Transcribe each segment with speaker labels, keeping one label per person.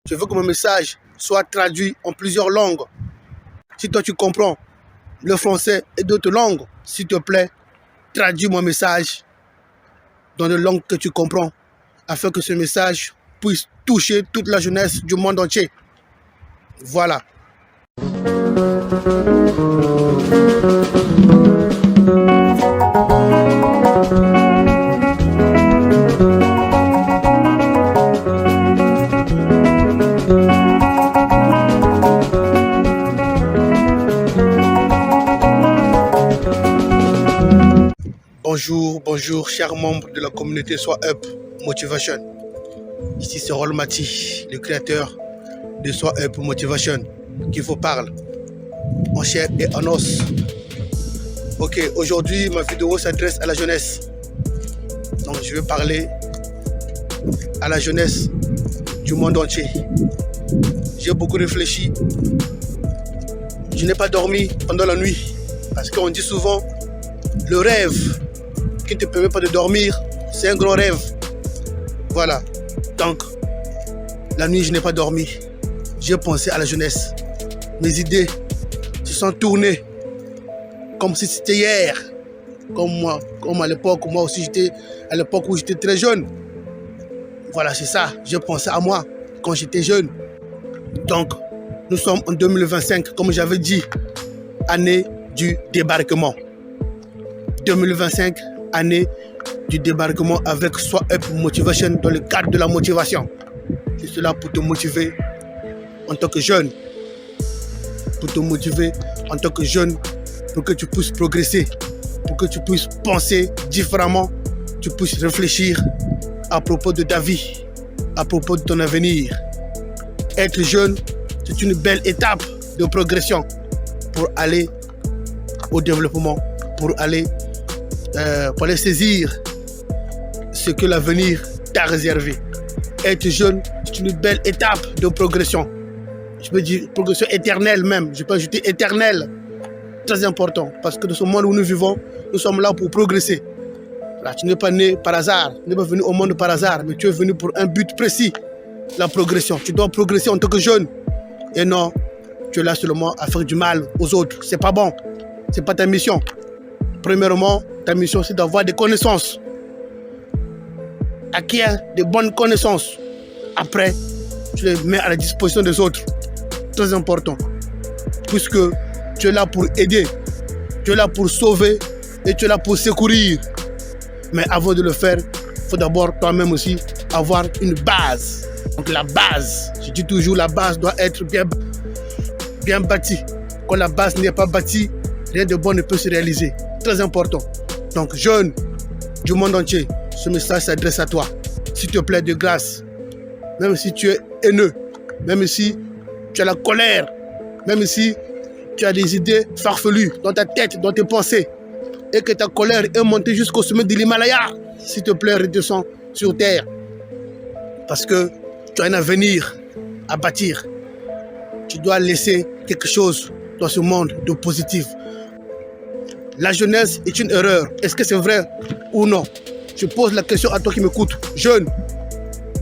Speaker 1: Je veux que mon message soit traduit en plusieurs langues. Si toi tu comprends le français et d'autres langues, s'il te plaît, traduis mon message dans les langues que tu comprends, afin que ce message puisse toucher toute la jeunesse du monde entier. Voilà. Bonjour, chers membres de la communauté Sois Up Motivation. Ici c'est Rol Mati, le créateur de Sois Up Motivation, qui vous parle en chair et en os. Ok, aujourd'hui ma vidéo s'adresse à la jeunesse. Donc je vais parler à la jeunesse du monde entier. J'ai beaucoup réfléchi. Je n'ai pas dormi pendant la nuit parce qu'on dit souvent le rêve qui ne te permet pas de dormir, c'est un grand rêve. Voilà. Donc, la nuit, je n'ai pas dormi. J'ai pensé à la jeunesse. Mes idées se sont tournées comme si c'était hier. Comme moi, comme à l'époque, moi aussi, à l'époque où j'étais très jeune. Voilà, c'est ça. J'ai pensé à moi quand j'étais jeune. Donc, nous sommes en 2025, comme j'avais dit, année du débarquement. 2025, année du débarquement avec Sois Up Motivation dans le cadre de la motivation. Je suis là pour te motiver en tant que jeune. Pour te motiver en tant que jeune, pour que tu puisses progresser, pour que tu puisses penser différemment, tu puisses réfléchir à propos de ta vie, à propos de ton avenir. Être jeune, c'est une belle étape de progression pour aller au développement, pour aller saisir ce que l'avenir t'a réservé. Être jeune, c'est une belle étape de progression. Je peux dire progression éternelle même. Je peux ajouter éternelle. Très important. Parce que dans ce monde où nous vivons, nous sommes là pour progresser. Là, tu n'es pas né par hasard. Tu n'es pas venu au monde par hasard. Mais tu es venu pour un but précis. La progression. Tu dois progresser en tant que jeune. Et non, tu es là seulement à faire du mal aux autres. C'est pas bon. C'est pas ta mission. Premièrement, ta mission, c'est d'avoir des connaissances. Acquérir de bonnes connaissances. Après, tu les mets à la disposition des autres. Très important. Puisque tu es là pour aider. Tu es là pour sauver. Et tu es là pour secourir. Mais avant de le faire, il faut d'abord toi-même aussi avoir une base. Donc la base, je dis toujours, la base doit être bien bâtie. Quand la base n'est pas bâtie, rien de bon ne peut se réaliser. Très important. Donc, jeunes du monde entier, ce message s'adresse à toi. S'il te plaît, de grâce, même si tu es haineux, même si tu as la colère, même si tu as des idées farfelues dans ta tête, dans tes pensées, et que ta colère est montée jusqu'au sommet de l'Himalaya, s'il te plaît, redescends sur terre. Parce que tu as un avenir à bâtir. Tu dois laisser quelque chose dans ce monde de positif. La jeunesse est une erreur. Est-ce que c'est vrai ou non? Je pose la question à toi qui m'écoute. Jeune,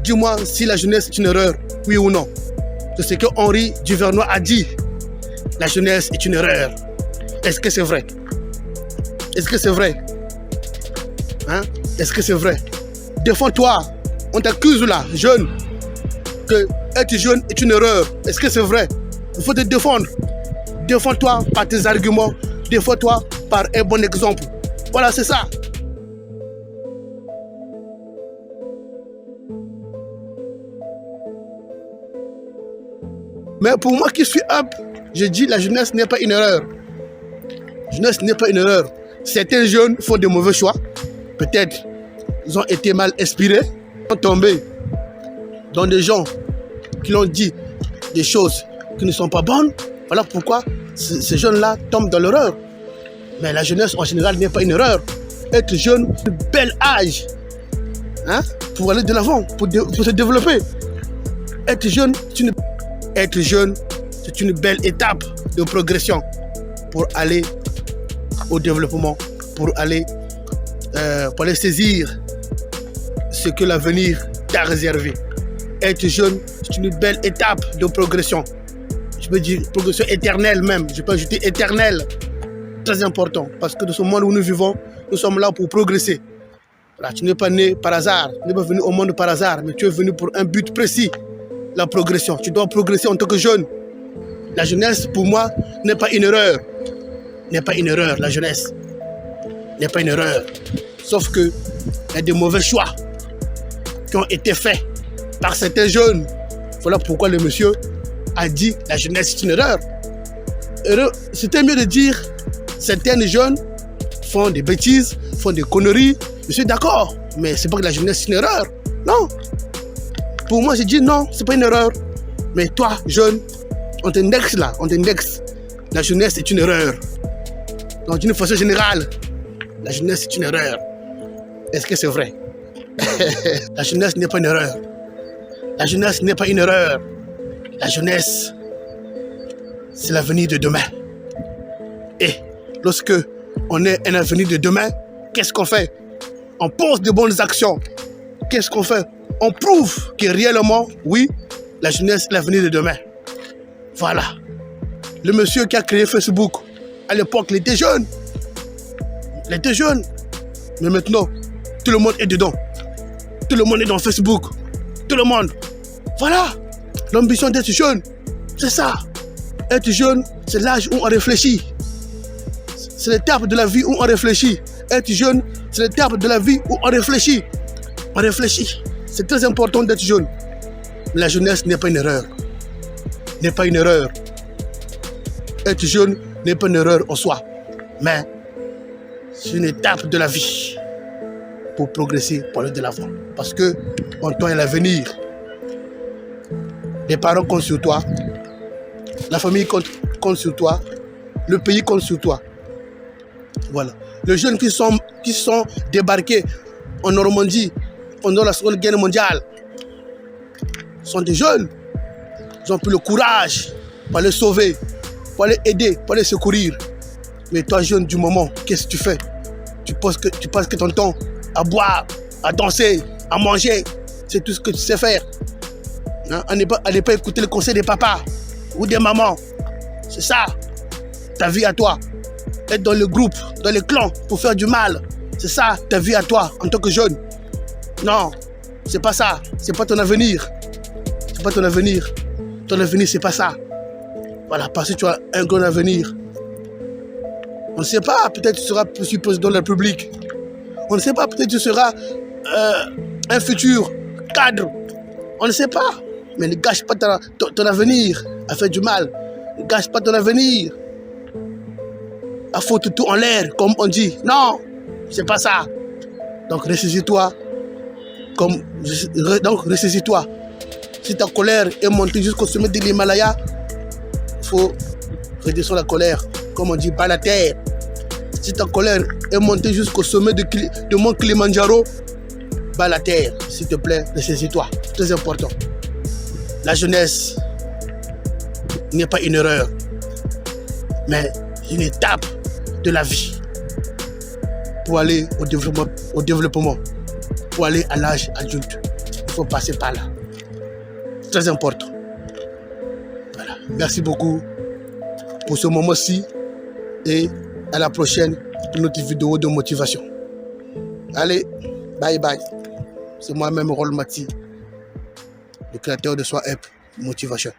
Speaker 1: dis-moi si la jeunesse est une erreur, oui ou non. C'est ce que Henri Duvernois a dit. La jeunesse est une erreur. Est-ce que c'est vrai? Est-ce que c'est vrai? Hein? Est-ce que c'est vrai? Défends-toi. On t'accuse là, jeune, que être jeune est une erreur. Est-ce que c'est vrai? Il faut te défendre. Défends-toi par tes arguments. Défends-toi par un bon exemple. Voilà, c'est ça. Mais pour moi qui suis up, je dis la jeunesse n'est pas une erreur. La jeunesse n'est pas une erreur. Certains jeunes font de mauvais choix. Peut-être ils ont été mal inspirés, sont tombés dans des gens qui l'ont dit des choses qui ne sont pas bonnes. Voilà pourquoi ces jeunes-là tombent dans l'erreur. Mais la jeunesse en général n'est pas une erreur. Être jeune, c'est un bel âge, hein, pour aller de l'avant, pour se développer. Être jeune, c'est une belle étape de progression pour aller au développement, pour aller saisir ce que l'avenir t'a réservé. Être jeune, c'est une belle étape de progression. Je peux dire progression éternelle même. Je peux ajouter éternelle. Très important. Parce que dans ce monde où nous vivons, nous sommes là pour progresser. Voilà, tu n'es pas né par hasard. Tu n'es pas venu au monde par hasard. Mais tu es venu pour un but précis. La progression. Tu dois progresser en tant que jeune. La jeunesse, pour moi, n'est pas une erreur. N'est pas une erreur, la jeunesse. N'est pas une erreur. Sauf que il y a des mauvais choix qui ont été faits par certains jeunes. Voilà pourquoi le monsieur a dit la jeunesse c'est une erreur. C'était mieux de dire certains jeunes font des bêtises, font des conneries. Je suis d'accord, mais c'est pas que la jeunesse c'est une erreur. Non. Pour moi, j'ai dit non, c'est pas une erreur. Mais toi, jeune, on t'indexe là, on t'indexe. La jeunesse est une erreur. Donc d'une façon générale, la jeunesse est une erreur. Est-ce que c'est vrai? La jeunesse n'est pas une erreur. La jeunesse n'est pas une erreur. La jeunesse, c'est l'avenir de demain. Et lorsque on est un avenir de demain, qu'est-ce qu'on fait? On pose de bonnes actions. Qu'est-ce qu'on fait? On prouve que réellement, oui, la jeunesse est l'avenir de demain. Voilà. Le monsieur qui a créé Facebook, à l'époque, il était jeune. Il était jeune. Mais maintenant, tout le monde est dedans. Tout le monde est dans Facebook. Tout le monde. Voilà. L'ambition d'être jeune, c'est ça. Être jeune, c'est l'âge où on réfléchit. C'est l'étape de la vie où on réfléchit. Être jeune, c'est l'étape de la vie où on réfléchit. On réfléchit. C'est très important d'être jeune. La jeunesse n'est pas une erreur. N'est pas une erreur. Être jeune n'est pas une erreur en soi. Mais c'est une étape de la vie pour progresser, pour aller de l'avant. Parce que en toi et l'avenir, les parents comptent sur toi, la famille compte sur toi, le pays compte sur toi. Voilà. Les jeunes qui sont débarqués en Normandie pendant la Seconde Guerre mondiale sont des jeunes. Ils ont pris le courage pour les sauver, pour les aider, pour les secourir. Mais toi, jeune du moment, qu'est-ce que tu fais? Tu passes que ton temps à boire, à danser, à manger. C'est tout ce que tu sais faire. Hein? À ne pas écouter le conseil des papas ou des mamans. C'est ça, ta vie à toi. Être dans le groupe, dans les clans pour faire du mal. C'est ça, ta vie à toi en tant que jeune. Non, c'est pas ça. C'est pas ton avenir. C'est pas ton avenir. Ton avenir, c'est pas ça. Voilà, parce que tu as un grand avenir. On ne sait pas, peut-être tu seras président de la République. On ne sait pas, peut-être tu seras un futur cadre. On ne sait pas. Mais ne gâche pas ton avenir à faire du mal. Ne gâche pas ton avenir à foutre tout en l'air, comme on dit. Non, c'est pas ça. Donc ressaisis-toi. Donc ressaisis-toi. Si ta colère est montée jusqu'au sommet de l'Himalaya, il faut redescendre la colère. Comme on dit, bas la terre. Si ta colère est montée jusqu'au sommet de mont Kilimanjaro, bas la terre. S'il te plaît, ressaisis-toi. C'est très important. La jeunesse n'est pas une erreur, mais une étape de la vie pour aller au développement, pour aller à l'âge adulte. Il faut passer par là. Très important. Voilà. Merci beaucoup pour ce moment-ci et à la prochaine pour notre vidéo de motivation. Allez, bye bye. C'est moi-même, Rolmati, le créateur de Soi Up Motivation.